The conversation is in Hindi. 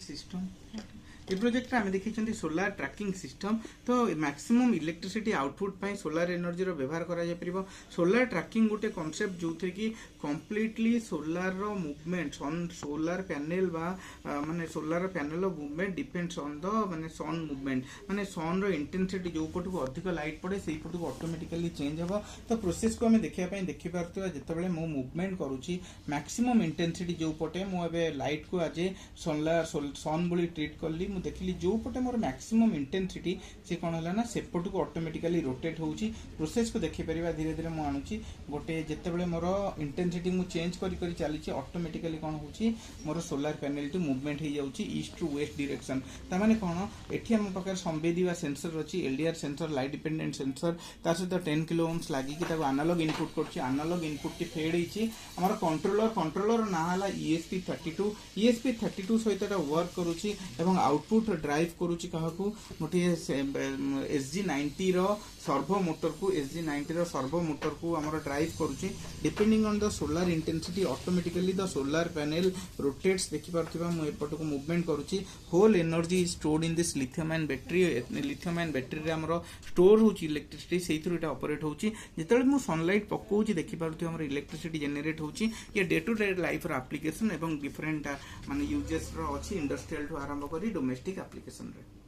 सिस्टम ये प्रोजेक्ट आम देखी सोलार ट्रैकिंग सिस्टम तो मैक्सिमम इलेक्ट्रिसिटी आउटपुट पाई सोलार एनर्जी व्यवहार करा सोलार ट्रैकिंग गोटे कॉन्सेप्ट जो थे कि कंप्लीटली सोलार रो मूवमेंट सोलार पैनल माने solar panel movement depends on the माने सन मूवमेंट माने सन रो इंटेंसिटी जो पट को अधिक लाइट पड़े से पट को ऑटोमेटिकली चेंज हो तो प्रोसेस को आम देखि पारथि जितेबाला मु मूवमेंट करूची मैक्सिमम इंटेंसिटी जो पटे मुझे लाइट को आज सोलार सन भली ट्रीट कली देखिली जो पटे मोर मैक्सिमम इंटेंसिटी से कौन है ना सेपट को ऑटोमेटिकली रोटेट होउची प्रोसेस को देखि परिबा धीरे धीरे मु आणुची गोटे जेतेबेले मोर इंटेंसिटी मु चेंज करी करी चलीची ऑटोमेटिकली कौन होउची मोर सोलार पैनल टू मूवमेंट हो जाउची ईस्ट टू वेस्ट डायरेक्शन ता माने कौन एठी हम पाकर संवेदीवा सेंसर अछि LDR sensor light dependent sensor ता सहित 10 किलो ओम्स लागि कि ताको एनालॉग इनपुट करछि एनालॉग इनपुट टी फेड हिची हमर कंट्रोलर ना हला ESP32 सहित वर्क करूची एवं आउटपुट ड्राइव करूची काहाकू मोटे SG90 रो सर्वो मोटर को SG90 रो सर्वो मोटर को हमर ड्राइव करूची depending on the solar intensity automatically the solar panel rotates देखि परथिबा मु एपट को मूवमेंट करूची whole energy is stored in this lithium ion battery रे हमर स्टोर होची इलेक्ट्रिसिटी सेहि थ्रू एटा ऑपरेट होची जेतेले मु सनलाइट पकोची देखि परथि हमर इलेक्ट्रिसिटी जनरेट होची ये डे टू डे लाइफ रो एप्लीकेशन एवं डिफरेंट माने यूजेस रो अछि इंडस्ट्रियल टू आरंभ करी डोमेस्टिक एप्लीकेशन रे।